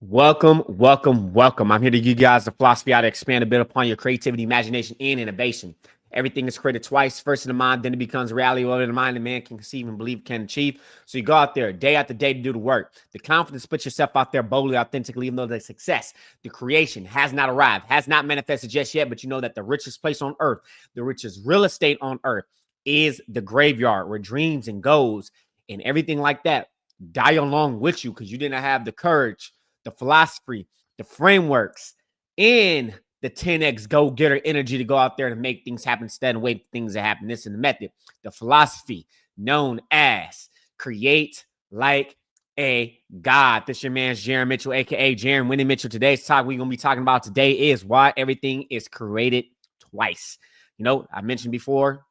Welcome, welcome, welcome. I'm here to give you guys the philosophy how to expand a bit upon your creativity, imagination, and innovation. Everything is created twice. First in the mind, then it becomes reality. What in the mind, a man can conceive and believe can achieve. So you go out there day after day to do the work. The confidence, put yourself out there boldly, authentically, even though the success, the creation has not arrived, has not manifested just yet. But you know that the richest place on earth, the richest real estate on earth is the graveyard where dreams and goals and everything like that die along with you because you didn't have the courage, the philosophy, the frameworks, and the 10x go getter energy to go out there and make things happen instead of wait for things to happen. This is the method, the philosophy known as create like a God. This is your man's Jaron Mitchell, aka Jaron Winnie Mitchell. Today's talk we're gonna be talking about today is why everything is created twice. You know, I mentioned before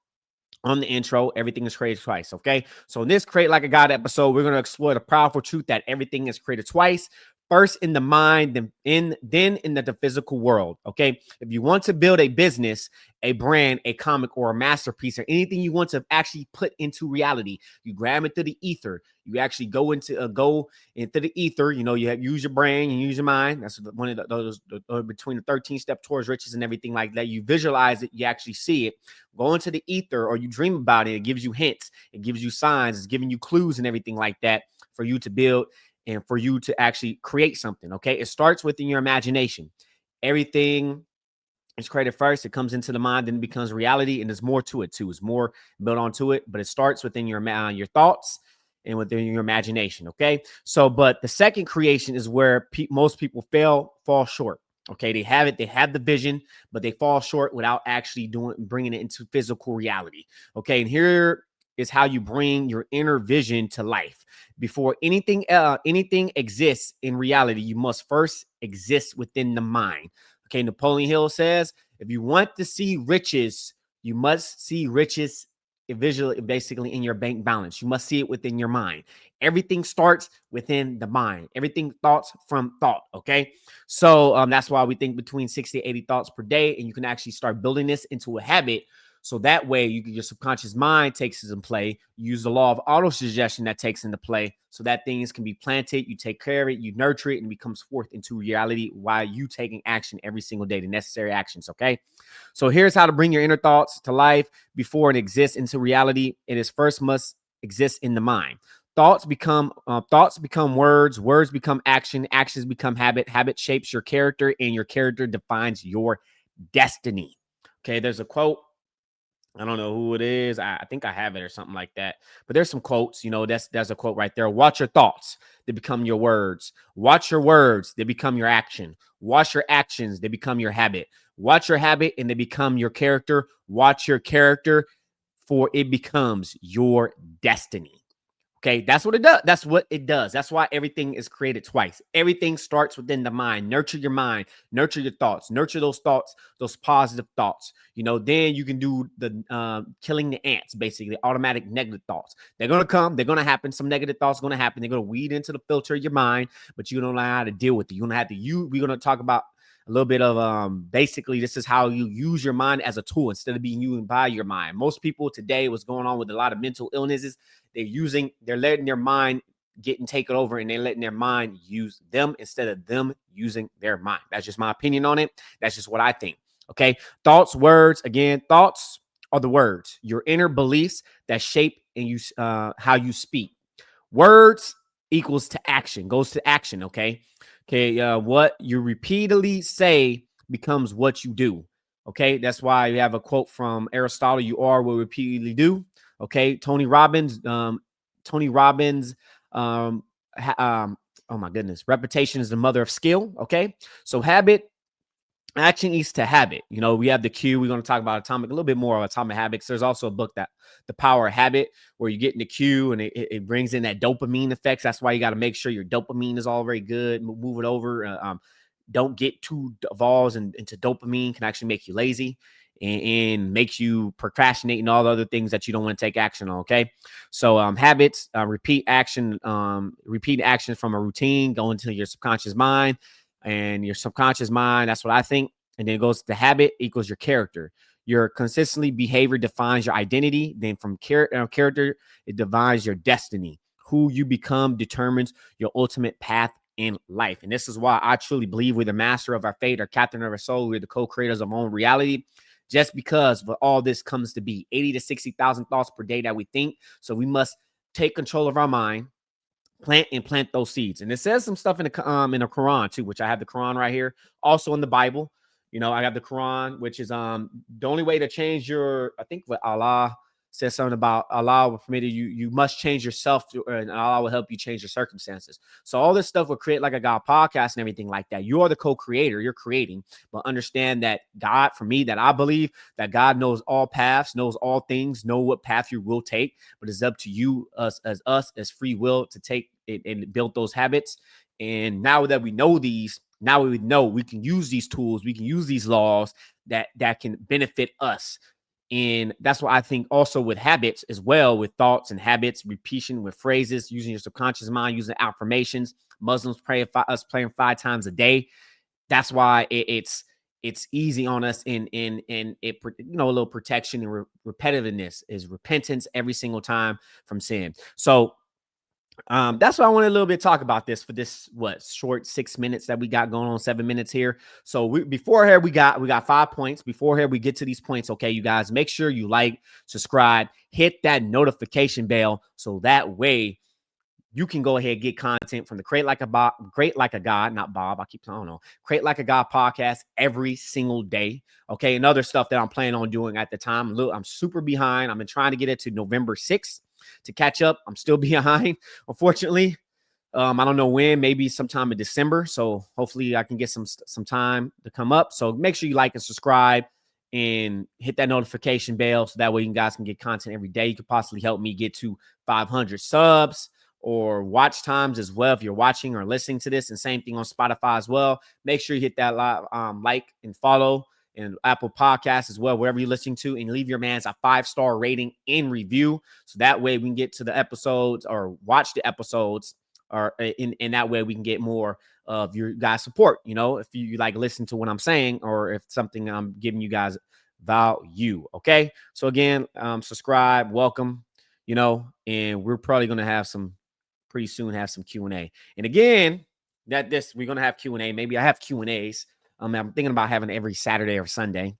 on the intro, everything is created twice. Okay. So in this Create Like a God episode, we're going to explore the powerful truth that everything is created twice. First in the mind, then in the physical world. Okay. If you want to build a business, a brand, a comic, or a masterpiece, or anything you want to actually put into reality, you grab it through the ether. You actually go into the ether. You know, you use your brain, you use your mind. That's one of those between the 13 step towards riches and everything like that. You visualize it, you actually see it. Go into the ether or you dream about it. It gives you hints, it gives you signs, it's giving you clues and everything like that for you to build and for you to actually create something. Okay. It starts within your imagination. Everything is created first. It comes into the mind, then it becomes reality. And there's more to it too. It's more built onto it, but it starts within your thoughts and within your imagination. Okay. So, but the second creation is where most people fall short. Okay. They have it. They have the vision, but they fall short without actually bringing it into physical reality. Okay. And here is how you bring your inner vision to life. Before anything exists in reality, you must first exist within the mind. Okay, Napoleon Hill says, if you want to see riches, you must see riches visually, basically in your bank balance. You must see it within your mind. Everything starts within the mind. Everything thoughts from thought. Okay, so that's why we think between 60 to 80 thoughts per day, and you can actually start building this into a habit. So that way, your subconscious mind takes it in play. You use the law of auto suggestion that takes into play, so that things can be planted. You take care of it, you nurture it, and it becomes forth into reality while you taking action every single day, the necessary actions. Okay. So here's how to bring your inner thoughts to life before it exists into reality. It is first must exist in the mind. Thoughts become words. Words become action. Actions become habit. Habit shapes your character, and your character defines your destiny. Okay. There's a quote. I don't know who it is. I think I have it or something like that. But there's some quotes, you know, there's a quote right there. Watch your thoughts, they become your words. Watch your words, they become your action. Watch your actions, they become your habit. Watch your habit and they become your character. Watch your character for it becomes your destiny. Okay, that's what it does. That's what it does. That's why everything is created twice. Everything starts within the mind. Nurture your mind, nurture your thoughts, nurture those thoughts, those positive thoughts. You know, then you can do the killing the ants, basically, automatic negative thoughts. They're going to come, they're going to happen. Some negative thoughts are going to happen. They're going to weed into the filter of your mind, but you don't know how to deal with it. You're going to have to we're going to talk about a little bit of basically this is how you use your mind as a tool instead of being used by your mind. Most people today, what's going on with a lot of mental illnesses, they're letting their mind getting taken over and they're letting their mind use them instead of them using their mind. That's just my opinion on it. That's just what I think. Okay. Thoughts, words, again, thoughts are the words, your inner beliefs that shape and you how you speak. Words equals to action, goes to action. Okay. Okay. What you repeatedly say becomes what you do. Okay. That's why you have a quote from Aristotle, you are what you repeatedly do. Okay. Tony Robbins, um, oh my goodness, reputation is the mother of skill. Okay. So habit, action eats to habit. You know, we have the cue. We're going to talk about a little bit more of atomic habits. There's also a book that The Power of Habit, where you get in the cue and it brings in that dopamine effects. That's why you got to make sure your dopamine is all very good. Move it over. Don't get too involved into dopamine, can actually make you lazy and makes you procrastinate and all the other things that you don't want to take action on. Okay. So habits, repeat action from a routine, go into your subconscious mind and your subconscious mind. That's what I think. And then it goes to habit equals your character. Your consistently behavior defines your identity. Then from character, it defines your destiny. Who you become determines your ultimate path in life. And this is why I truly believe we're the master of our fate, our captain of our soul. We're the co-creators of our own reality. Just because of all this comes to be 80 to 60,000 thoughts per day that we think. So we must take control of our mind, plant those seeds. And it says some stuff in the Quran too, which I have the Quran right here. Also in the Bible, I have the Quran, which is the only way to change your, I think what Allah says something about Allah will permit you must change yourself and Allah will help you change your circumstances. So all this stuff will create like a God podcast and everything like that. You are the co-creator, you're creating, but understand that God, for me, that I believe that God knows all paths, knows all things, know what path you will take, but it's up to you, us as free will to take it and build those habits. And now that we know these, now we know we can use these tools, we can use these laws that can benefit us. And that's why I think also with habits as well, with thoughts and habits, repetition with phrases, using your subconscious mind, using affirmations. Muslims praying 5 times a day. That's why it's easy on us in it, a little protection and repetitiveness is repentance every single time from sin. So that's why I want to a little bit talk about this for this short 6 minutes that we got going on, 7 minutes here. So before here we got 5 points. Before here we get to these points, okay, you guys, make sure you like, subscribe, hit that notification bell so that way you can go ahead and get content from the Create Like a God, Create Like a God podcast every single day. Okay, and other stuff that I'm planning on doing at the time. Look, I'm super behind. I've been trying to get it to November 6th to catch up. I'm still behind, unfortunately. I don't know when, maybe sometime in December. So hopefully I can get some time to come up. So make sure you like and subscribe and hit that notification bell so that way you guys can get content every day. You could possibly help me get to 500 subs or watch times as well if you're watching or listening to this. And same thing on Spotify as well. Make sure you hit that like and follow, and Apple Podcasts as well, wherever you're listening to, and leave your man's a 5-star rating and review. So that way we can get to the episodes or watch the episodes, or in that way we can get more of your guys' support. If you like listen to what I'm saying, or if something I'm giving you guys value. Okay. So again, subscribe, welcome, and we're probably going to have pretty soon have some Q&A. And again, we're going to have Q&A. Maybe I have Q&As. I'm thinking about having it every Saturday or Sunday.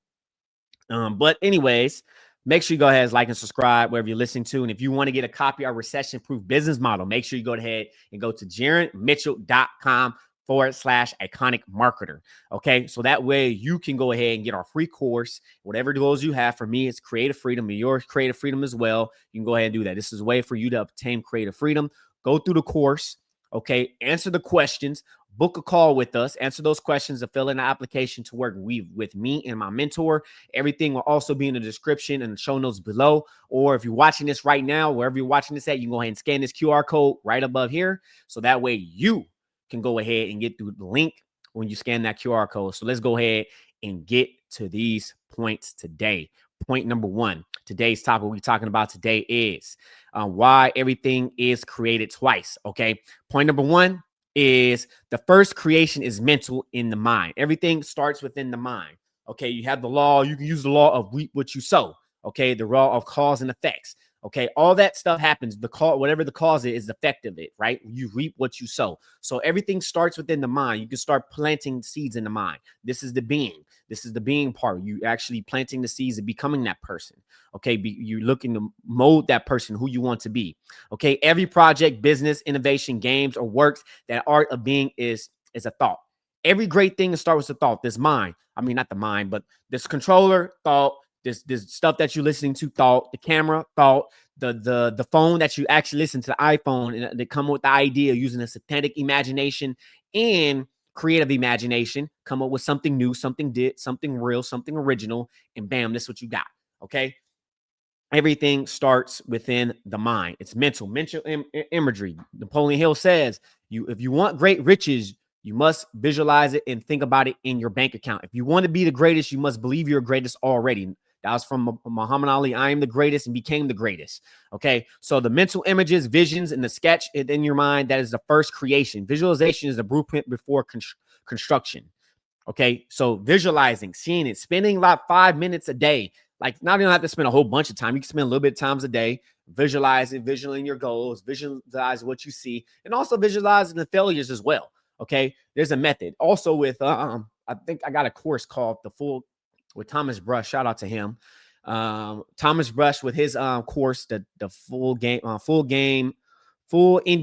But anyways, make sure you go ahead, like and subscribe wherever you're listening to. And if you want to get a copy of our recession-proof business model, make sure you go ahead and go to jaronmitchell.com/iconic marketer. Okay. So that way you can go ahead and get our free course, whatever goals you have. For me, it's creative freedom, and your creative freedom as well. You can go ahead and do that. This is a way for you to obtain creative freedom. Go through the course. Okay. Answer the questions. Book a call with us, answer those questions, and fill in the application to work with me and my mentor. Everything will also be in the description and the show notes below. Or if you're watching this right now, wherever you're watching this at, you can go ahead and scan this QR code right above here. So that way you can go ahead and get through the link when you scan that QR code. So let's go ahead and get to these points today. Point number 1, today's topic we're talking about today is why everything is created twice. Okay. Point number 1 is the first creation is mental, in the mind. Everything starts within the mind. Okay. You have the law. You can use the law of reap what you sow. Okay. The law of cause and effects. Okay. All that stuff happens. Whatever the cause is the effect of it, right? You reap what you sow. So everything starts within the mind. You can start planting seeds in the mind. This is the being. This is the being part. You actually planting the seeds and becoming that person. Okay. You're looking to mold that person who you want to be. Okay. Every project, business, innovation, games, or works, that art of being is a thought. Every great thing starts with a thought. This mind. I mean, not the mind, but this controller, thought. This stuff that you're listening to, thought. The camera, thought. The phone that you actually listen to, the iPhone, and they come up with the idea using a synthetic imagination and creative imagination, come up with something new, something real, something original, and bam, this is what you got. Okay. Everything starts within the mind. It's mental imagery. Napoleon Hill says, if you want great riches, you must visualize it and think about it in your bank account. If you want to be the greatest, you must believe you're greatest already. That was from Muhammad Ali. I am the greatest and became the greatest. Okay. So the mental images, visions, and the sketch in your mind, that is the first creation. Visualization is the blueprint before construction. Okay. So visualizing, seeing it, spending about 5 minutes a day. Like, not even have to spend a whole bunch of time. You can spend a little bit of times a day, visualizing your goals, visualize what you see, and also visualizing the failures as well. Okay, there's a method. Also with I think I got a course called The Full with Thomas Brush. Shout out to him. Thomas Brush with his course, the full indie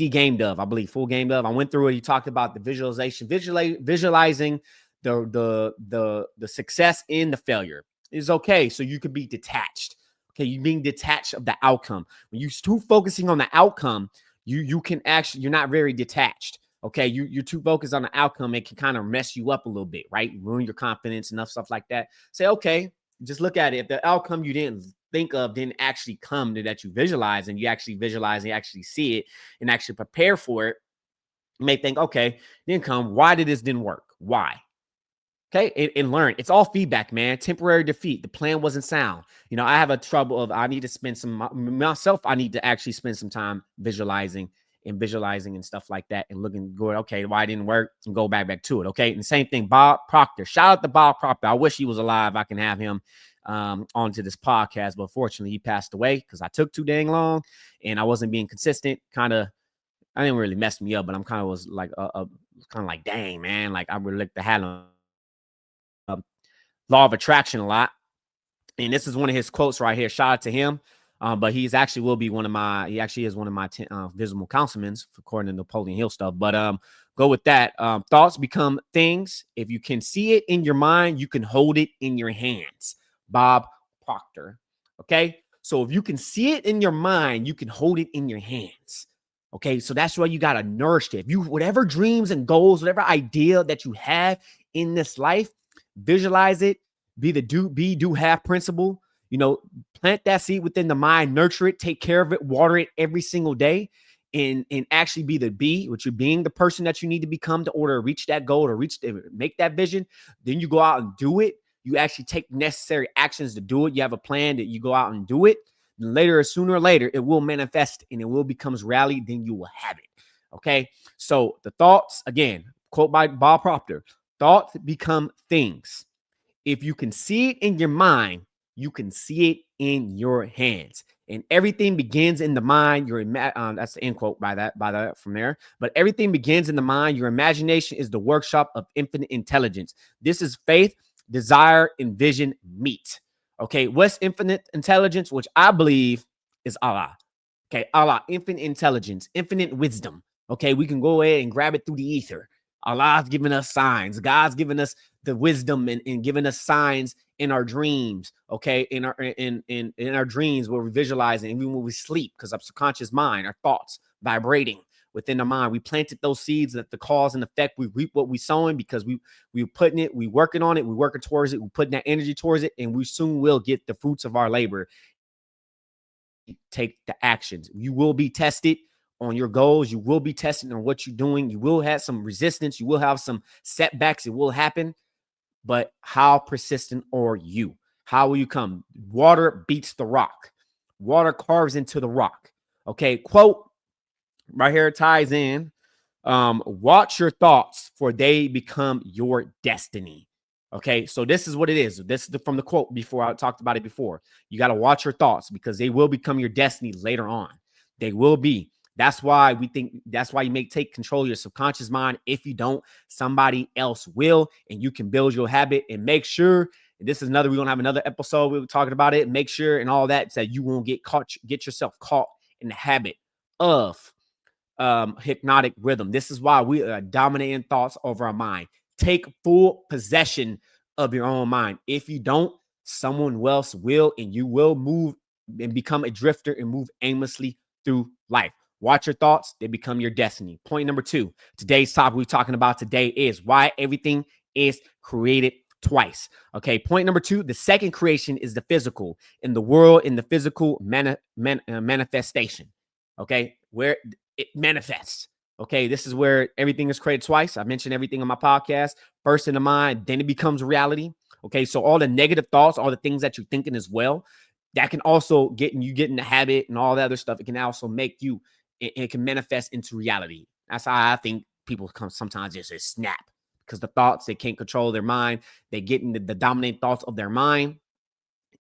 game dev, I believe, full game dev. I went through it. He talked about the visualization, visualizing the success in the failure is okay. So you could be detached. Okay, you being detached of the outcome. When you too focusing on the outcome, you can actually you're not very detached. Okay, you're too focused on the outcome. It can kind of mess you up a little bit, right? Ruin your confidence, enough stuff like that. Say, okay, just look at it. If the outcome you didn't think of didn't actually come to that you visualize, and you actually visualize and you actually see it and actually prepare for it, you may think, okay, didn't come. Why did this didn't work? Why? Okay, and learn. It's all feedback, man. Temporary defeat. The plan wasn't sound. You know, I have a trouble of I need to spend some myself. I need to actually spend some time visualizing and stuff like that, and looking good. Okay, why it didn't work, and go back to it. Okay, and same thing. Bob Proctor. Shout out to Bob Proctor. I wish he was alive. I can have him onto this podcast, but fortunately he passed away because I took too dang long and I wasn't being consistent. I didn't really mess me up, but I'm kind of was like kind of like, dang man, like I really like to have him. Law of attraction a lot. And this is one of his quotes right here. Shout out to him. But he actually is one of my visible councilmen, according to Napoleon Hill stuff. But go with that. Thoughts become things. If you can see it in your mind, you can hold it in your hands. Bob Proctor. Okay. So if you can see it in your mind, you can hold it in your hands. Okay. So that's why you got to nourish it. If you, whatever dreams and goals, whatever idea that you have in this life, visualize it, do have principle, plant that seed within the mind, nurture it, take care of it, water it every single day, and actually be the be, which you're being the person that you need to become to order to reach that goal, make that vision. Then you go out and do it. You actually take necessary actions to do it. You have a plan that you go out and do it. And later, sooner or later, it will manifest and it will becomes reality. Then you will have it. Okay. So the thoughts, again, quote by Bob Proctor, thoughts become things. If you can see it in your mind, you can see it in your hands. And everything begins in the mind. That's the end quote by that from there. But everything begins in the mind. Your imagination is the workshop of infinite intelligence. This is faith, desire, and vision meet. Okay, what's infinite intelligence? Which I believe is Allah. Okay, Allah, infinite intelligence, infinite wisdom. Okay, we can go ahead and grab it through the ether. Allah's giving us signs. God's giving us the wisdom and giving us signs in our dreams. Okay, in our dreams where we're visualizing, even when we sleep, because our subconscious mind, our thoughts vibrating within the mind. We planted those seeds that the cause and effect. We reap what we sowing because we putting it, we working on it, we working towards it, we putting that energy towards it, and we soon will get the fruits of our labor. Take the actions. You will be tested on your goals. You will be tested on what you're doing. You will have some resistance. You will have some setbacks. It will happen. But how persistent are you? How will you come? Water beats the rock. Water carves into the rock. Okay. Quote right here ties in. Watch your thoughts, for they become your destiny. Okay, so this is what it is. This is from the quote before. I talked about it before. You got to watch your thoughts because they will become your destiny later on. They will be. That's why you may take control of your subconscious mind. If you don't, somebody else will, and you can build your habit and make sure. And this is we're going to have another episode. We were talking about it. Make sure and all that, so you won't get yourself caught in the habit of hypnotic rhythm. This is why we are dominating thoughts over our mind. Take full possession of your own mind. If you don't, someone else will, and you will move and become a drifter and move aimlessly through life. Watch your thoughts, they become your destiny. Point number 2, today's topic we're talking about today is why everything is created twice. Okay, point number 2, the second creation is the physical, in the world, in the physical manifestation. Okay, where it manifests. Okay, this is where everything is created twice. I mentioned everything on my podcast. First in the mind, then it becomes reality. Okay, so all the negative thoughts, all the things that you're thinking as well, that can also get in the habit and all that other stuff. It can also make you, it can manifest into reality. That's how I think people sometimes just snap, because the thoughts, they can't control their mind. They get into the dominant thoughts of their mind,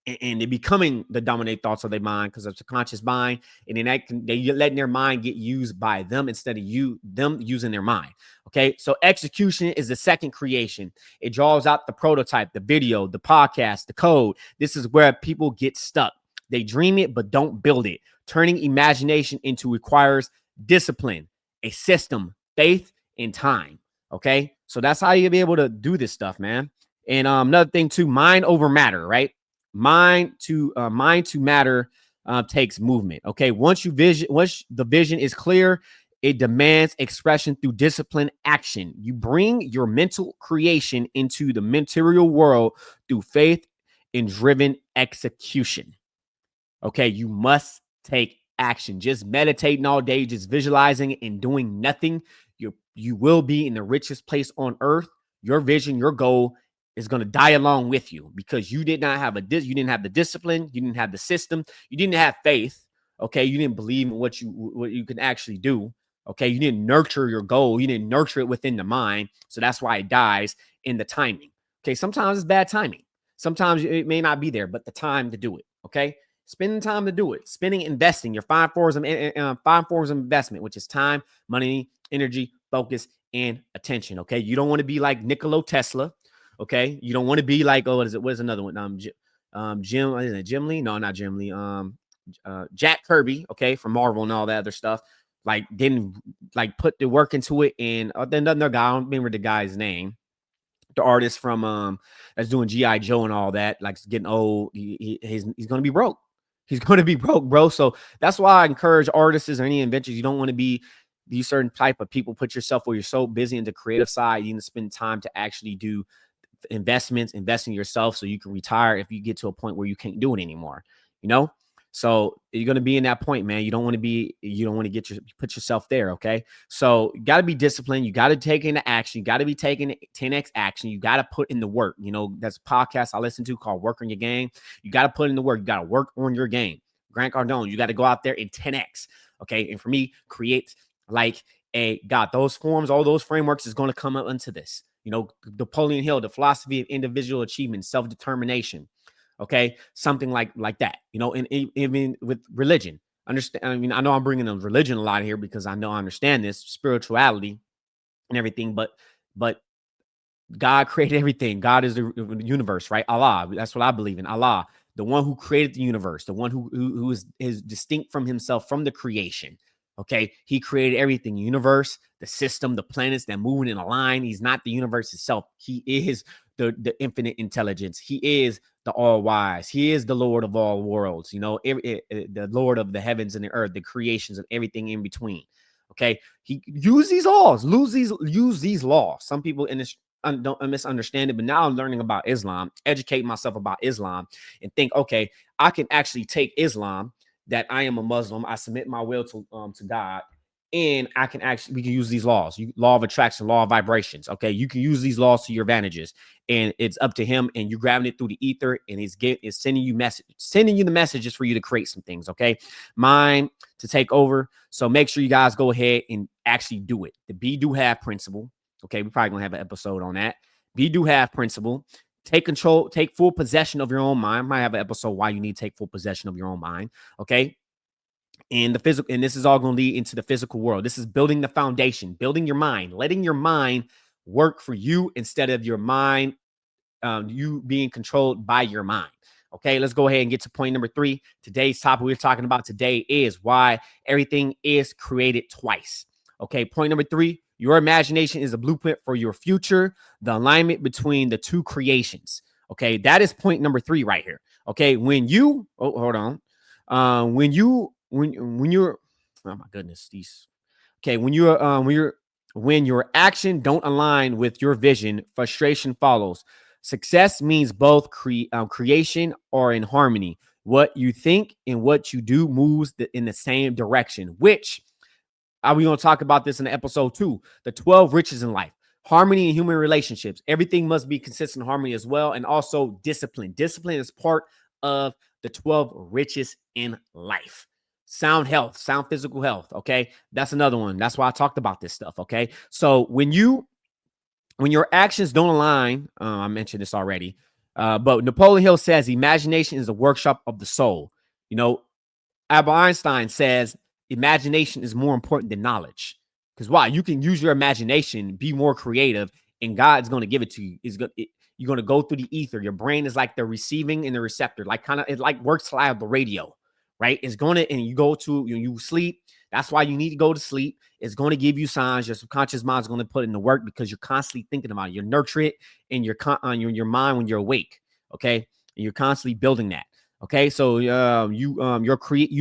and they're becoming the dominant thoughts of their mind because of the conscious mind, and then they letting their mind get used by them instead of them using their mind. Okay, so execution is the second creation. It draws out the prototype, the video, the podcast, the code. This is where people get stuck. They dream it but don't build it. Turning imagination into requires discipline, a system, faith, and time. Okay, so that's how you'll be able to do this stuff, man. And another thing too, mind over matter, right? Mind to matter takes movement. Okay, once the vision is clear, it demands expression through disciplined action. You bring your mental creation into the material world through faith and driven execution. Okay, you must take action. Just meditating all day, just visualizing and doing nothing, you will be in the richest place on earth. Your vision, your goal is going to die along with you because you didn't have the discipline, you didn't have the system, you didn't have faith. Okay, you didn't believe in what you can actually do. Okay, you didn't nurture your goal, you didn't nurture it within the mind, so that's why it dies in the timing. Okay, sometimes it's bad timing, sometimes it may not be there, but the time to do it. Okay, spending time to do it, investing your five forms of investment, which is time, money, energy, focus, and attention. Okay, you don't want to be like Nikola Tesla. Okay, you don't want to be like, oh, what is another one? Jim, is it Jim Lee? No, not Jim Lee. Jack Kirby. Okay, from Marvel and all that other stuff. Like didn't like put the work into it, and then another guy, I don't remember the guy's name. The artist from that's doing GI Joe and all that, like getting old. He's gonna be broke. He's going to be broke, bro. So that's why I encourage artists or any inventors. You don't want to be these certain type of people. Put yourself where you're so busy in the creative side. You need to spend time to actually do investments, invest in yourself so you can retire if you get to a point where you can't do it anymore. You know? So you're going to be in that point, man. You don't want to put yourself there. Okay. So you got to be disciplined. You got to take into action. You got to be taking 10x action. You got to put in the work. You know, that's a podcast I listen to called Work on Your Game. You got to put in the work. You got to work on your game. Grant Cardone, you got to go out there and 10x. Okay. And for me, create like those forms, all those frameworks is going to come up into this. You know, Napoleon Hill, the philosophy of individual achievement, self-determination. Okay, something like that, you know, and even with religion, understand. I mean, I know I'm bringing up religion a lot here because I understand this spirituality and everything, but God created everything. God is the universe, right? Allah, that's what I believe in. Allah, the one who created the universe, the one who is distinct from himself from the creation. Okay, he created everything, universe, the system, the planets that move in a line. He's not the universe itself. He is the infinite intelligence. He is the all wise. He is the Lord of all worlds. You know, the Lord of the heavens and the earth, the creations and everything in between. Okay, he use these laws, use these laws. Some people in this don't misunderstand it, but now I'm learning about Islam, educate myself about Islam, and think, okay, I can actually take Islam, that I am a Muslim, I submit my will to God, and we can use these laws, law of attraction, law of vibrations. Okay, you can use these laws to your advantages, and it's up to him, and you're grabbing it through the ether, and it's sending you the messages for you to create some things. Okay, mine to take over. So make sure you guys go ahead and actually do it. The be do have principle. Okay, we're probably gonna have an episode on that. Be do have principle. Take control, take full possession of your own mind. I might have an episode why you need to take full possession of your own mind. Okay. And the physical, and this is all going to lead into the physical world. This is building the foundation, building your mind, letting your mind work for you instead of your mind, you being controlled by your mind. Okay, let's go ahead and get to point number 3. Today's topic we're talking about today is why everything is created twice. Okay, point number 3, your imagination is a blueprint for your future, the alignment between the two creations. Okay, that is point number 3 right here. Okay, when you're oh my goodness, these. Okay, when your action don't align with your vision, frustration follows. Success means both creation or in harmony. What you think and what you do moves in the same direction, which we're going to talk about this in episode 2, the 12 riches in life, harmony in human relationships. Everything must be consistent harmony as well. And also discipline. Discipline is part of the 12 riches in life. Sound health, sound physical health. Okay. That's another one. That's why I talked about this stuff. Okay. So when your actions don't align, I mentioned this already, But Napoleon Hill says imagination is a workshop of the soul. You know, Albert Einstein says imagination is more important than knowledge. Because why? You can use your imagination, be more creative, and God's going to give it to you. You're going to go through the ether. Your brain is like the receiving and the receptor, like kind of it like works like the radio, right? It's going to, and you go to you sleep. That's why you need to go to sleep. It's going to give you signs. Your subconscious mind is going to put in the work because you're constantly thinking about it. You nurture it in your mind when you're awake. Okay, and you're constantly building that. Okay, so you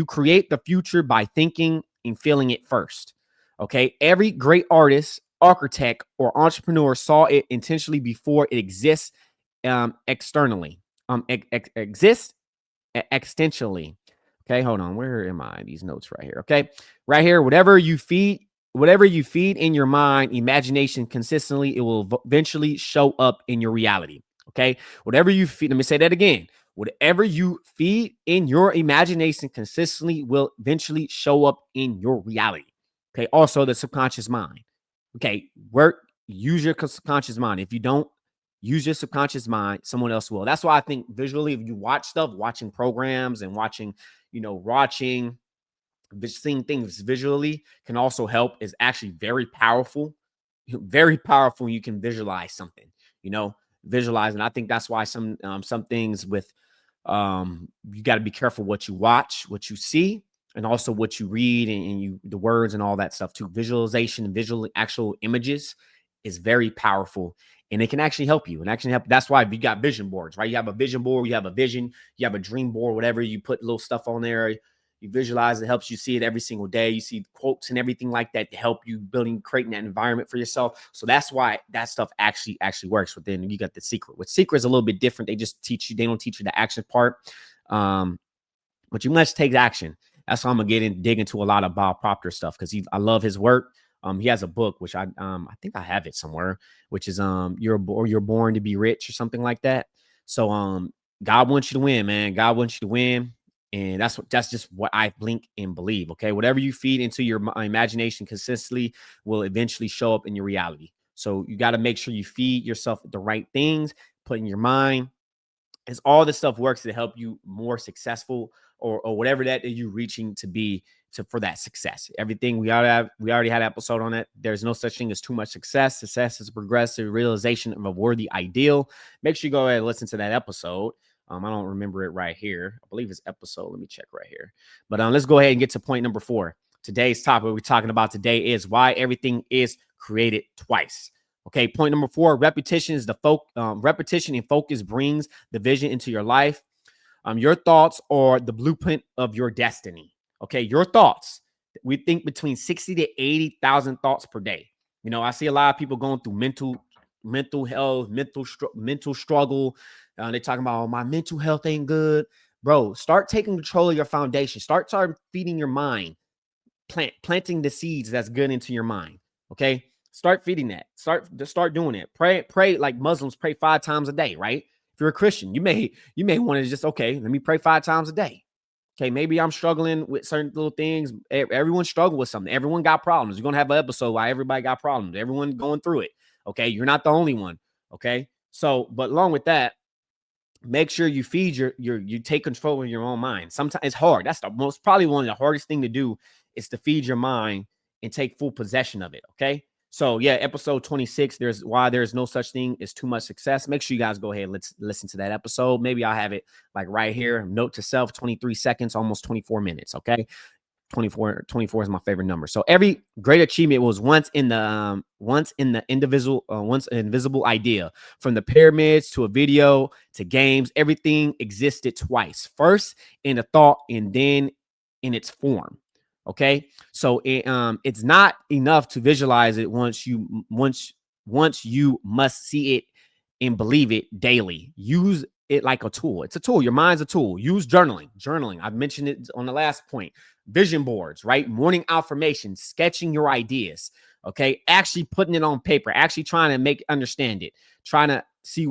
create the future by thinking and feeling it first. Okay, every great artist, architect, or entrepreneur saw it intentionally before it exists externally. Exists extensionally. Okay, hold on. Where am I? These notes right here. Okay, right here. Whatever you feed in your mind, imagination consistently, it will eventually show up in your reality. Okay, whatever you feed. Let me say that again. Whatever you feed in your imagination consistently will eventually show up in your reality. Okay, also the subconscious mind. Okay, use your subconscious mind. If you don't use your subconscious mind, someone else will. That's why I think visually, if you watch stuff, watching programs and watching seeing things visually can also help. Is actually very powerful. Very powerful. You can visualize something, visualize. And I think that's why some things with you got to be careful what you watch, what you see, and also what you read and the words and all that stuff too. Visualization and visual actual images is very powerful, and it can actually help you. And actually help. That's why you got vision boards, right? You have a vision board, you have a vision, you have a dream board, whatever. You put little stuff on there. You visualize it, helps you see it every single day. You see quotes and everything like that to help you creating that environment for yourself. So that's why that stuff actually works. But then you got the secret. With secret is a little bit different. They just teach you, they don't teach you the action part. But you must take action. That's why I'm gonna dig into a lot of Bob Proctor stuff because I love his work. He has a book which I think I have it somewhere, which is you're born to be rich or something like that. So God wants you to win, man. God wants you to win. And that's just what I blink and believe. Okay. Whatever you feed into your imagination consistently will eventually show up in your reality. So you got to make sure you feed yourself the right things, put in your mind. As all this stuff works to help you more successful or whatever that you're reaching to be for that success. Everything we already had an episode on it. There's no such thing as too much success. Success is progressive realization of a worthy ideal. Make sure you go ahead and listen to that episode. I don't remember it right here. I believe it's episode. Let me check right here. But let's go ahead and get to point number 4. Today's topic we're talking about today is why everything is created twice. Okay, point number 4, repetition is repetition and focus brings the vision into your life. Your thoughts are the blueprint of your destiny. Okay, your thoughts. We think between 60 to 80,000 thoughts per day. I see a lot of people going through mental health, mental struggle. They're talking about, oh, my mental health ain't good. Bro, start taking control of your foundation. Start feeding your mind. Planting the seeds that's good into your mind. Okay? Start feeding that. Start doing it. Pray like Muslims pray 5 times a day, right? If you're a Christian, you may want to just, okay, let me pray 5 times a day. Okay, maybe I'm struggling with certain little things. Everyone struggle with something. Everyone got problems. You're going to have an episode why everybody got problems. Everyone going through it. Okay, you're not the only one. Okay, so, but along with that, make sure you feed you take control of your own mind. Sometimes it's hard. That's probably one of the hardest thing to do is to feed your mind and take full possession of it. Okay. So yeah, episode 26, there's no such thing as too much success. Make sure you guys go ahead and let's listen to that episode. Maybe I'll have it like right here. Note to self, 23 seconds, almost 24 minutes. Okay. 24 is my favorite number. So every great achievement was once an invisible idea. From the pyramids to a video to games, everything existed twice. First in a thought and then in its form. Okay, so it's not enough to visualize it. Once you must see it and believe it daily. Use it like a tool. It's a tool. Your mind's a tool. Use journaling. I've mentioned it on the last point. Vision boards, right? Morning affirmations, sketching your ideas. Okay, actually putting it on paper, actually trying to understand it, trying to see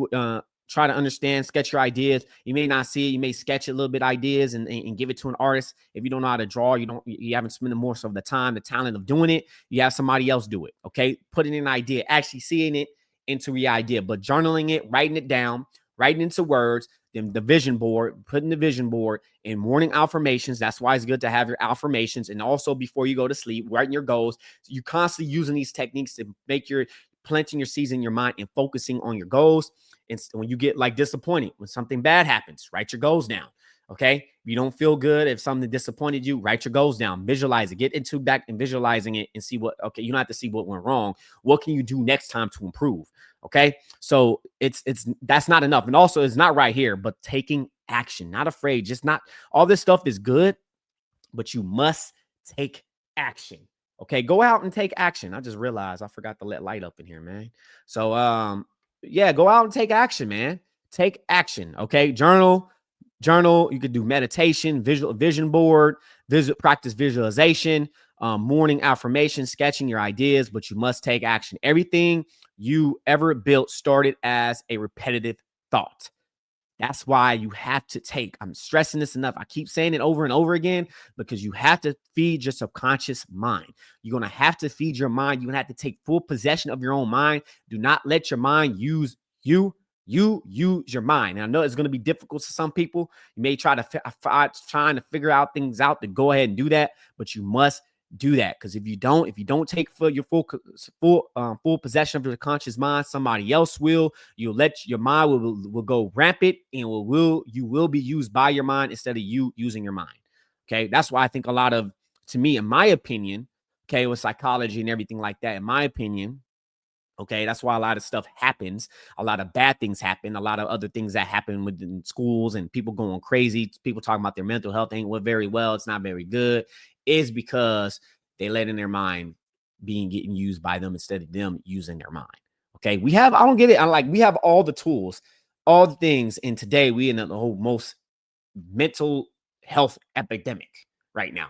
try to understand, sketch your ideas. You may not see it. You may sketch a little bit ideas and give it to an artist. If you don't know how to draw, you haven't spent more of the time, the talent of doing it. You have somebody else do it. Okay. Putting an idea, actually seeing it into your idea, but journaling it, writing it down writing into words, then the vision board, putting the vision board in morning affirmations. That's why it's good to have your affirmations. And also before you go to sleep, writing your goals. So you're constantly using these techniques to make your planting your seeds in your mind and focusing on your goals. And when you get like disappointed, when something bad happens, write your goals down. Okay. If you don't feel good, if something disappointed you, write your goals down, visualize it, get into back and visualizing it and see what, okay, you don't have to see what went wrong. What can you do next time to improve? Okay. So that's not enough. And also it's not right here, but taking action, not afraid, just not all this stuff is good, but you must take action. Okay. Go out and take action. I just realized I forgot to let light up in here, man. So, yeah, go out and take action, man. Take action. Okay. Journal. You could do meditation, vision board, practice visualization, morning affirmation, sketching your ideas, but you must take action. Everything you ever built started as a repetitive thought. That's why you have to take, I'm stressing this enough. I keep saying it over and over again because you have to feed your subconscious mind. You're going to have to feed your mind. You're going to have to take full possession of your own mind. Do not let your mind use you. You use your mind. And I know it's going to be difficult to some people. You may try to figure out things out to go ahead and do that, but you must do that. Because if you don't take your full possession of your conscious mind, somebody else will. You'll let your mind will go rampant, and you will be used by your mind instead of you using your mind. Okay, that's why I think a lot of, to me, in my opinion, okay, with psychology and everything like that, in my opinion. Okay, that's why a lot of stuff happens. A lot of bad things happen. A lot of other things that happen within schools and people going crazy. People talking about their mental health ain't very well. It's not very good. Is because they let in their mind getting used by them instead of them using their mind. Okay, I don't get it. We have all the tools, all the things. And today we in the whole most mental health epidemic right now.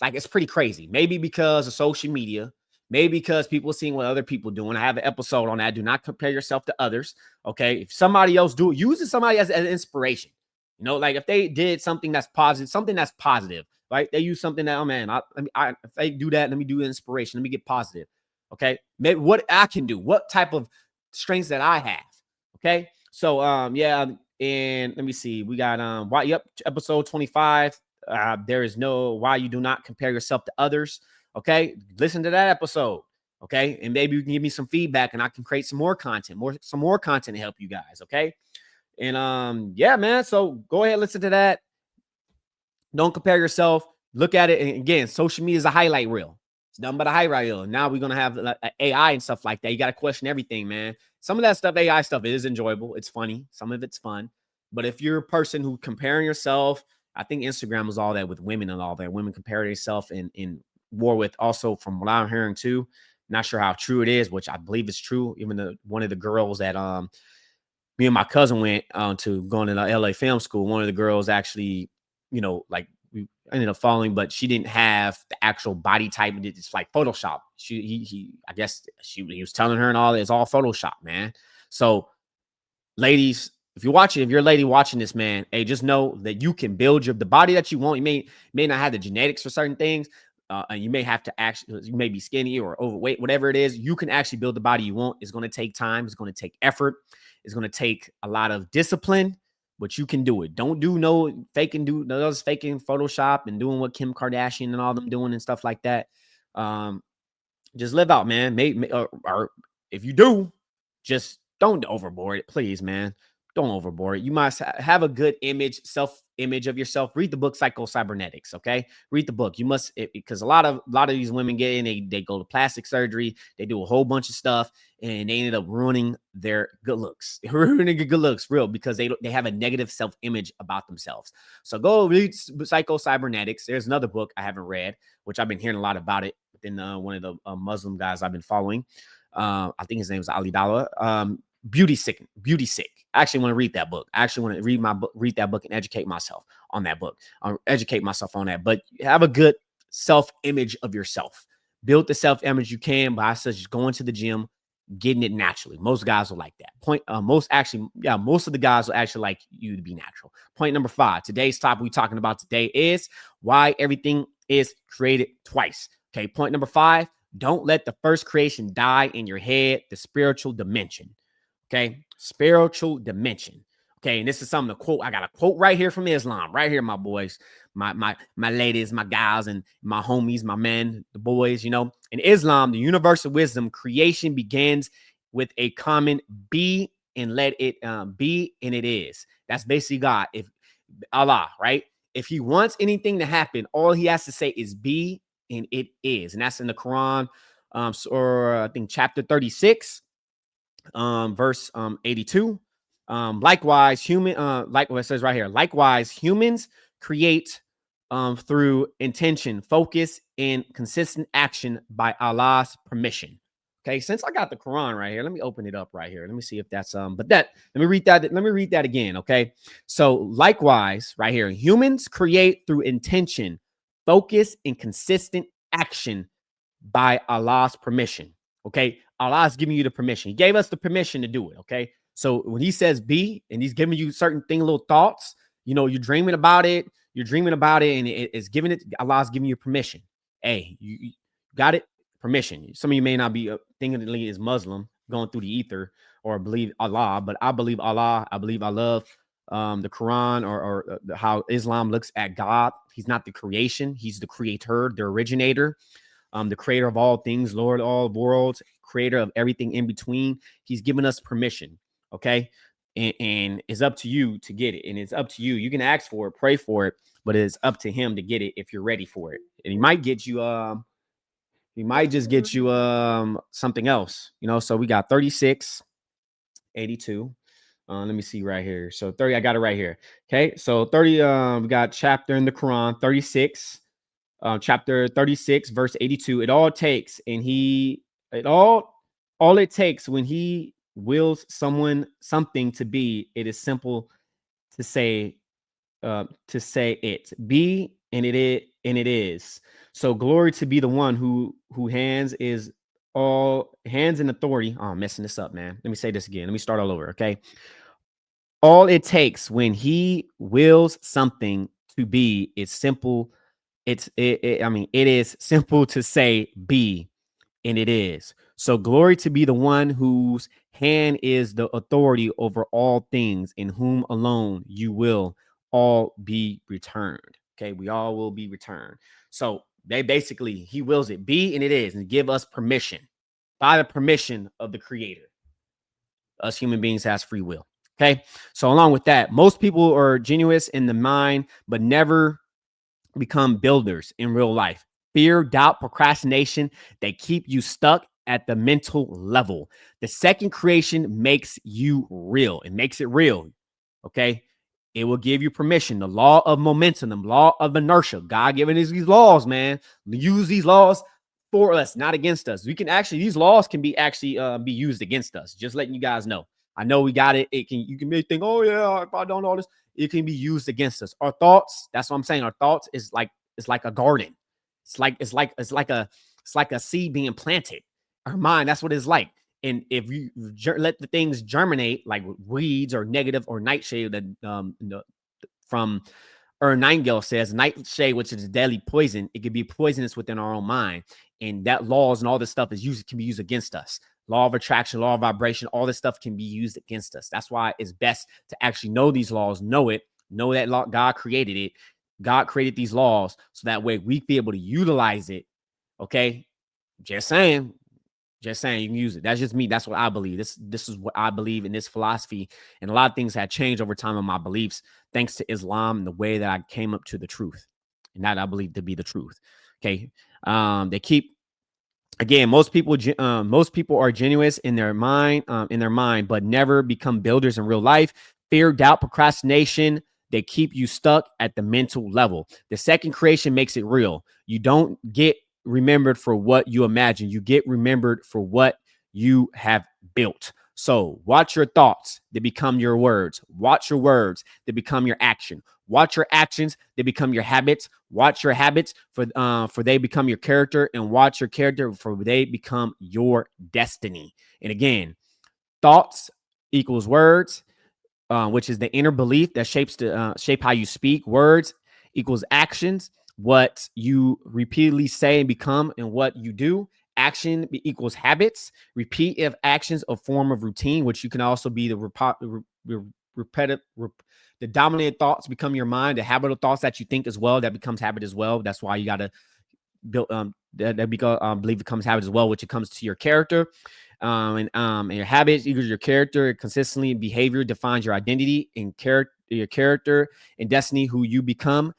It's pretty crazy. Maybe because of social media, maybe because people are seeing what other people doing. I have an episode on that. Do not compare yourself to others. Okay. If somebody else do it, use somebody as an inspiration. You know, like if they did something that's positive, right? They use something that, oh man, if they do that, let me do inspiration. Let me get positive. Okay. Maybe what I can do, what type of strengths that I have. Okay. So, yeah. And let me see. We got episode 25. There is no why you do not compare yourself to others. Okay, listen to that episode. Okay, and maybe you can give me some feedback, and I can create some more content to help you guys. Okay, and yeah, man. So go ahead, listen to that. Don't compare yourself. Look at it. And again, social media is a highlight reel. It's nothing but a highlight reel. Now we're going to have AI and stuff like that. You got to question everything, man. Some of that stuff, AI stuff, is enjoyable. It's funny. Some of it's fun. But if you're a person who comparing yourself, I think Instagram was all that with women and all that. Women compare themselves in war with, also from what I'm hearing too. Not sure how true it is, which I believe is true. Even one of the girls that me and my cousin went to going to the LA film school. One of the girls actually, like we ended up following, but she didn't have the actual body type. It's like Photoshop. I guess he was telling her and all that. It's all Photoshop, man. So ladies, if you're a lady watching this, man, hey, just know that you can build the body that you want. You may not have the genetics for certain things. And you may have to you may be skinny or overweight, whatever it is. You can actually build the body you want. It's going to take time. It's going to take effort. It's going to take a lot of discipline, but you can do it. Don't do no faking Photoshop and doing what Kim Kardashian and all them doing and stuff like that. Just live out, man. Or if you do, just don't overboard it, please, man. Don't overboard it. You must have a good self-image of yourself. Read the book Psycho-Cybernetics, okay? Read the book. You must, because a lot of these women get in, they go to plastic surgery, they do a whole bunch of stuff, and they ended up ruining their good looks. Ruining your good looks, real, because they have a negative self-image about themselves. So go read Psycho-Cybernetics. There's another book I haven't read, which I've been hearing a lot about it within one of the Muslim guys I've been following. I think his name is Ali Dalla. Beauty Sick. I actually want to read that book. I actually want to read that book and educate myself on that book. But have a good self-image of yourself. Build the self-image you can by just going to the gym, getting it naturally. Most guys will like that. Most of the guys will actually like you to be natural. Point number 5. Today's topic we're talking about today is why everything is created twice. Okay, point number 5. Don't let the first creation die in your head, the spiritual dimension. Okay, spiritual dimension. Okay, and this is something to quote. I got a quote right here from Islam, right here, my boys, my ladies, my gals, and my homies, my men, the boys. You know, in Islam, the universal wisdom, creation begins with a common be and let it be, and it is. That's basically God. If Allah, right? If He wants anything to happen, all He has to say is be, and it is, and that's in the Quran, or I think chapter 36. Verse 82. Likewise, like what it says right here, likewise, humans create through intention, focus, and consistent action by Allah's permission. Okay, since I got the Quran right here, let me open it up right here. Let me see if that's but that let me read that. Let me read that again. Okay, so likewise, right here, humans create through intention, focus, and consistent action by Allah's permission. Okay. Allah's giving you the permission. He gave us the permission to do it. Okay. So when He says be, and He's giving you certain thing, little thoughts, you know, you're dreaming about it, and it's giving it, Allah's giving you permission. Hey, you got it? Permission. Some of you may not be thinking is Muslim going through the ether or believe Allah, but I believe Allah. I believe I love the Quran or how Islam looks at God. He's not the creation, He's the creator, the originator, the creator of all things, Lord of all worlds, creator of everything in between. He's given us permission. Okay. And it's up to you to get it. And it's up to you. You can ask for it, pray for it, but it's up to Him to get it if you're ready for it. And He might get you, He might just get you something else, you know. So we got 36, 82. Let me see right here. So 30, I got it right here. Okay. So 30, we got chapter in the Quran, 36. Chapter 36, verse 82. It all takes, and all it takes when He wills someone something to be, it is simple to say it be, and it is. So glory to be the one who hands is all hands in authority. Oh, I'm messing this up, man. Let me say this again. Let me start all over. Okay. All it takes when He wills something to be is simple. It is simple to say be, and it is. So glory to be the one whose hand is the authority over all things, in whom alone you will all be returned. Okay, we all will be returned. So they basically, He wills it be, and it is, and give us permission by the permission of the Creator. Us human beings has free will. Okay, so along with that, most people are genuine in the mind, but never become builders in real life. Fear, doubt, procrastination, they keep you stuck at the mental level. The second creation makes you real. It makes it real. Okay. It will give you permission. The law of momentum, the law of inertia. God giving us these laws, man. Use these laws for us, not against us. We can actually, these laws can be actually be used against us. Just letting you guys know. I know we got it. You can maybe think, oh yeah, if I don't know this, it can be used against us. Our thoughts, that's what I'm saying. Our thoughts is like, it's like a garden. It's like a seed being planted. Our mind, that's what it's like. And if you let the things germinate, like weeds or negative or nightshade, that from Nightingale says, nightshade, which is deadly poison, it could be poisonous within our own mind. And that laws and all this stuff can be used against us. Law of attraction, law of vibration, all this stuff can be used against us. That's why it's best to actually know these laws, know that law, God created it. God created these laws so that way we be able to utilize it. Okay. Just saying, you can use it. That's just me. That's what I believe. This is what I believe in this philosophy. And a lot of things have changed over time in my beliefs, thanks to Islam and the way that I came up to the truth. And that I believe to be the truth. Okay. They keep, again, most people are genuine in their mind, but never become builders in real life. Fear, doubt, procrastination, they keep you stuck at the mental level. The second creation makes it real. You don't get remembered for what you imagine. You get remembered for what you have built. So watch your thoughts, they become your words. Watch your words, they become your action. Watch your actions, they become your habits. Watch your habits for they become your character, and watch your character for they become your destiny. And again, thoughts equals words, which is the inner belief that shape how you speak. Words equals actions, what you repeatedly say and become, and what you do. action equals habits. Repetitive actions a form of routine, which you can also be the repetitive. The dominant thoughts become your mind. The habit of thoughts that you think as well, that becomes habit as well. That's why you got to build believe becomes habit as well, which it comes to your character. And your habits equals your character. Consistently behavior defines your identity, and your character and destiny, who you become,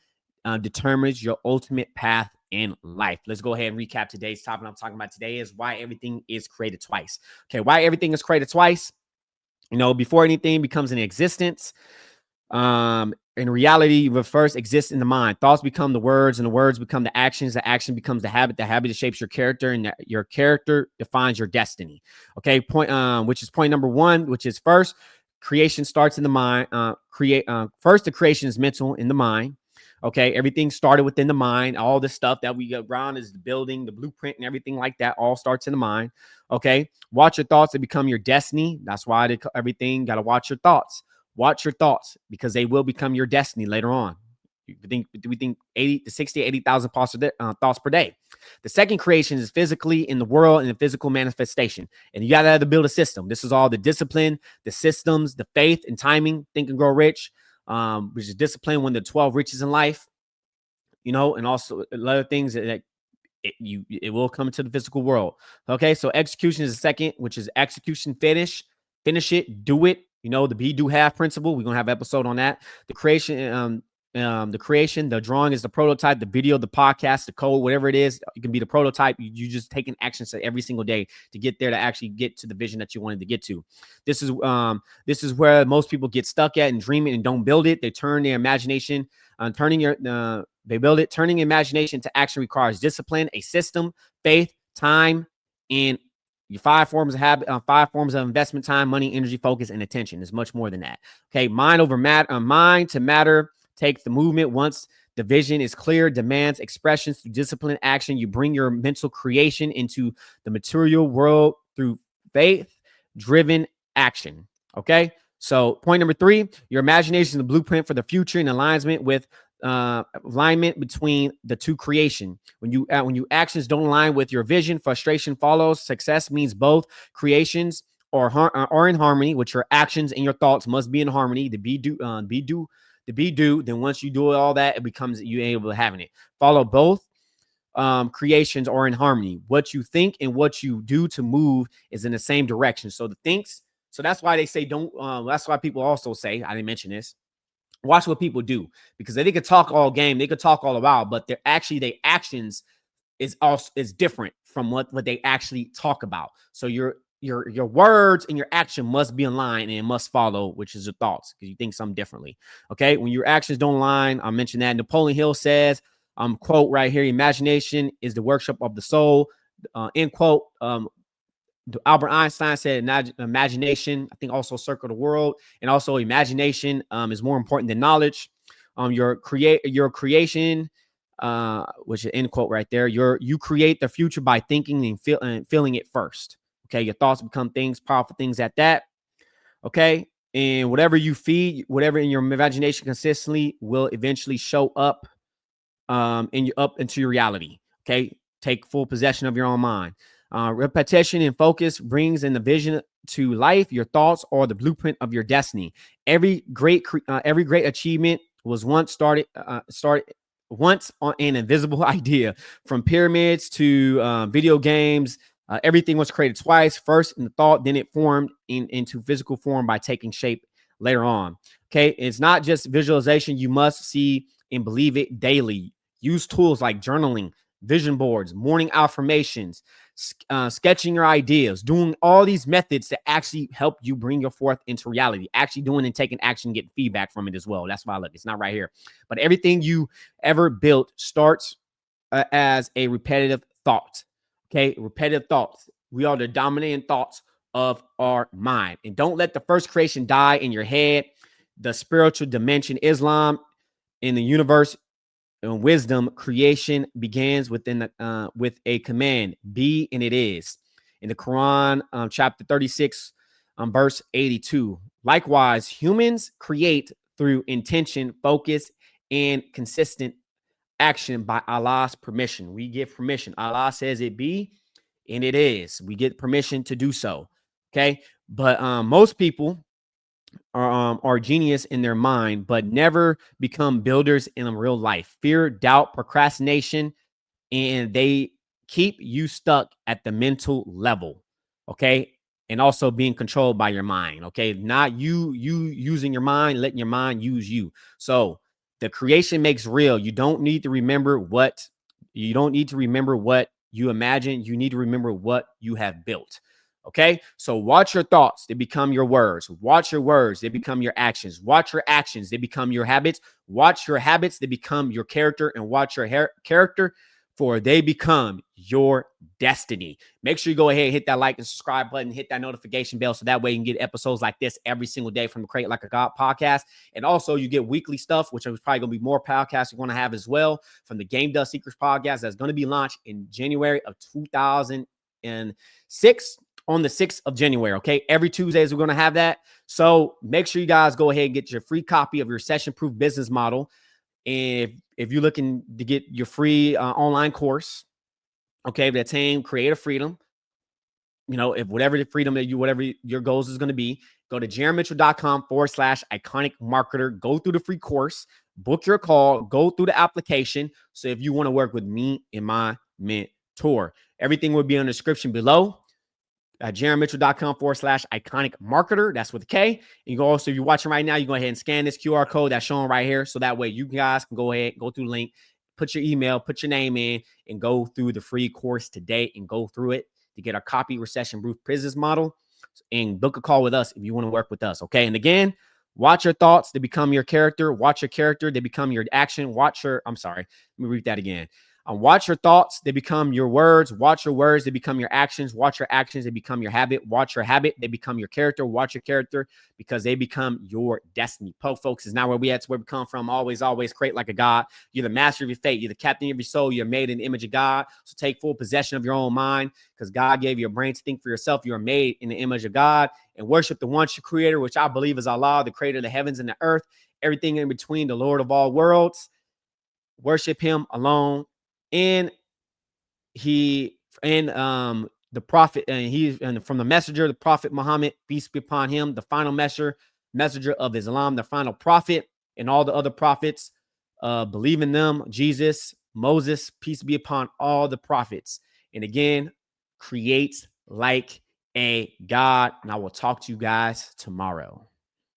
determines your ultimate path in life. Let's go ahead and recap today's topic. I'm talking about today is why everything is created twice. Okay, why everything is created twice. Before anything becomes in existence, in reality, what first exists in the mind. Thoughts become the words, and the words become the actions. The action becomes the habit. The habit shapes your character, and your character defines your destiny. Okay, which is point number one, which is first, creation starts in the mind. First, the creation is mental in the mind. Okay, everything started within the mind. All the stuff that we got around is the building, the blueprint, and everything like that all starts in the mind. Okay, watch your thoughts; they become your destiny. That's why everything got to watch your thoughts. Watch your thoughts, because they will become your destiny later on. We think 80 to 60, 80,000 thoughts per day. The second creation is physically in the world and the physical manifestation. And you got to have to build a system. This is all the discipline, the systems, the faith and timing, Think and Grow Rich, which is discipline, one of the 12 riches in life, and also a lot of things that it will come into the physical world. Okay, so execution is the second, which is execution, finish it, do it. The be, do, have principle. We're gonna have an episode on that. The creation, the drawing is the prototype, the video, the podcast, the code, whatever it is. It can be the prototype. You just taking action steps every single day to get there, to actually get to the vision that you wanted to get to. This is where most people get stuck at and dreaming and don't build it. They turn their imagination, they build it. Turning imagination to action requires discipline, a system, faith, time, and your 5 forms of habit, 5 forms of investment: time, money, energy, focus, and attention. There's much more than that. Okay, mind over matter, mind to matter. Take the movement. Once the vision is clear, demands expressions through discipline, action. You bring your mental creation into the material world through faith-driven action. Okay. So point number 3, your imagination is the blueprint for the future in alignment between the two creation. When you actions don't align with your vision, frustration follows. Success means both creations are in harmony, which your actions and your thoughts must be in harmony. The be do. Then once you do all that, it becomes you able to having it. Follow both creations are in harmony. What you think and what you do to move is in the same direction. So that's why they say don't. That's why people also say, I didn't mention this, watch what people do, because they could talk all game, they could talk all about, but their actions is different from what they actually talk about. So your words and your action must be in line, and it must follow, which is your thoughts, because you think something differently. Okay, when your actions don't align, I mentioned that. Napoleon Hill says, quote right here, imagination is the workshop of the soul, end quote. Albert Einstein said imagination, I think, also circle the world, and also imagination is more important than knowledge. Your creation, which is end quote right there. You create the future by thinking and feeling it first. Okay, your thoughts become things, powerful things at that. Okay, and whatever you feed, whatever in your imagination consistently will eventually show up into your reality. Okay, take full possession of your own mind. Repetition and focus brings in the vision to life. Your thoughts are the blueprint of your destiny. Every great achievement was once started once on an invisible idea. From pyramids to video games, everything was created twice. First in the thought, then it formed into physical form by taking shape later on. Okay, it's not just visualization. You must see and believe it daily. Use tools like journaling, vision boards, morning affirmations, sketching your ideas, doing all these methods to actually help you bring your forth into reality, actually doing and taking action, getting feedback from it as well. That's why I look, it's not right here, but everything you ever built starts as a repetitive thought. Okay, repetitive thoughts. We are the dominating thoughts of our mind. And don't let the first creation die in your head. The spiritual dimension, Islam, in the universe, and wisdom, creation begins with a command: be, and it is. In the Quran, chapter 36, verse 82. Likewise, humans create through intention, focus, and consistent action by Allah's permission. We give permission. Allah says it be, and it is. We get permission to do so. Okay. But most people are genius in their mind, but never become builders in real life. Fear, doubt, procrastination, and they keep you stuck at the mental level. Okay. And also being controlled by your mind. Okay. Not you using your mind, letting your mind use you. So the creation makes real. You don't need to remember what you imagine. You need to remember what you have built. Okay. So watch your thoughts. They become your words. Watch your words. They become your actions. Watch your actions. They become your habits. Watch your habits. They become your character. And watch your character, for they become your destiny. Make sure you go ahead and hit that like and subscribe button, hit that notification bell, so that way you can get episodes like this every single day from the Create Like a God podcast. And also you get weekly stuff, which is probably going to be more podcasts you're going to have as well, from the Game Dust Secrets podcast that's going to be launched in January of 2006, on the 6th of January. Okay. Every Tuesdays, we're going to have that. So make sure you guys go ahead and get your free copy of your session proof business model. And if you're looking to get your free online course, okay, that's saying creative freedom, if whatever the freedom that whatever your goals is going to be, go to jaronmitchell.com/iconic marketer, go through the free course, book your call, go through the application. So if you want to work with me and my mentor, everything will be in the description below. JaronMitchell.com/iconic marketer. That's with a K. And you go also, if you're watching right now, you go ahead and scan this QR code that's showing right here. So that way you guys can go ahead, go through the link, put your email, put your name in, and go through the free course today and go through it to get our copy recession proof business model and book a call with us if you want to work with us. Okay. And again, watch your thoughts, they become your character. Watch your character, they become your action. Let me read that again. Watch your thoughts, they become your words. Watch your words, they become your actions. Watch your actions, they become your habit. Watch your habit, they become your character. Watch your character, because they become your destiny. Folks, is not where we at. It's where we come from. Always create like a God. You're the master of your fate. You're the captain of your soul. You're made in the image of God. So take full possession of your own mind, because God gave you a brain to think for yourself. You are made in the image of God, and worship the one true creator, which I believe is Allah, the creator of the heavens and the earth, everything in between, the Lord of all worlds. Worship him alone. And the prophet, and from the messenger, the prophet Muhammad, peace be upon him, the final messenger of Islam, the final prophet, and all the other prophets, believe in them. Jesus, Moses, peace be upon all the prophets. And again, create like a God. And I will talk to you guys tomorrow.